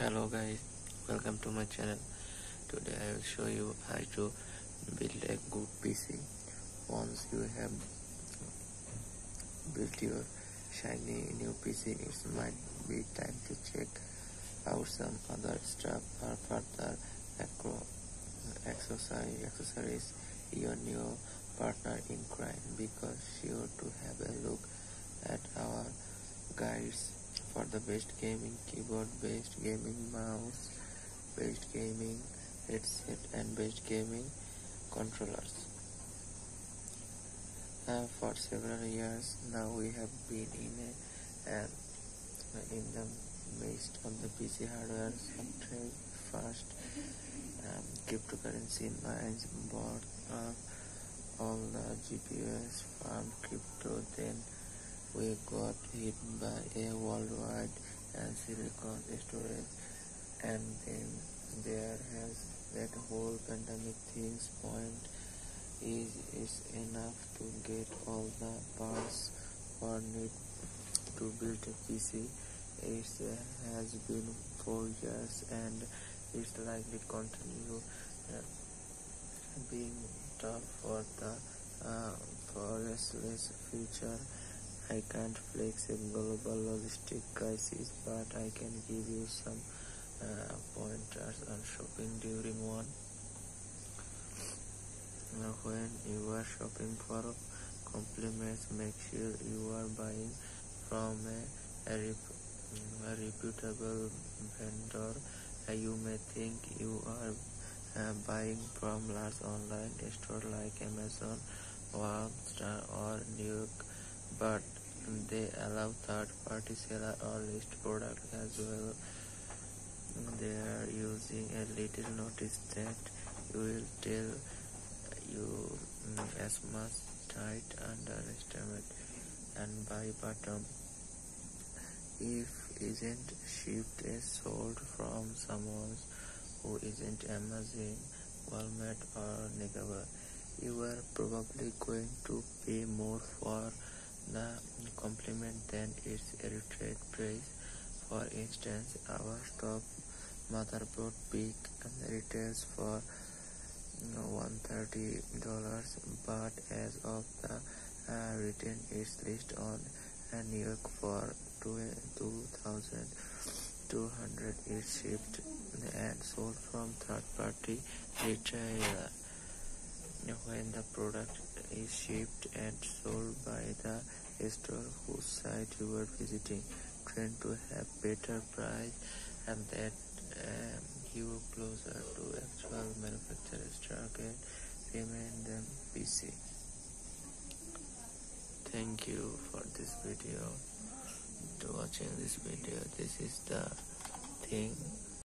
Hello guys, welcome to my channel. Today I will show you how to build a good PC. Once you have built your shiny new PC, it might be time to check out some other stuff or further accessories your new partner in crime. Because sure to have a look at our guides for the best gaming keyboard, best gaming mouse, best gaming headset and best gaming controllers. For several years now we have been in the midst of the PC hardware software fast cryptocurrency mines bought all the GPUs from crypto. Then we got hit by a worldwide and silicon storage, and then there has that whole pandemic thing's point is enough to get all the parts for need to build a PC. It has been 4 years and it's likely continue being tough for the forestless future. I can't flex a global logistic crisis, but I can give you some pointers on shopping during one. When you are shopping for compliments, make sure you are buying from a reputable vendor. You may think you are buying from large online store like Amazon, Walmart or New York, but they allow third-party seller or list product as well. They are using a little notice that you will tell you as much tight underestimate and buy button if isn't shipped is sold from someone who isn't Amazon, Walmart or Nigaba. You are probably going to pay more for the compliment than its retail price. For instance, our top motherboard peak retails for $130, but as of the return its list on New York for $2,200. It's shipped and sold from third-party retailer. When the product is shipped and sold by the store whose site you are visiting, tend to have better price and that you closer to actual manufacturer's target payment than PC. Thank you for this video. To watching this video, this is the thing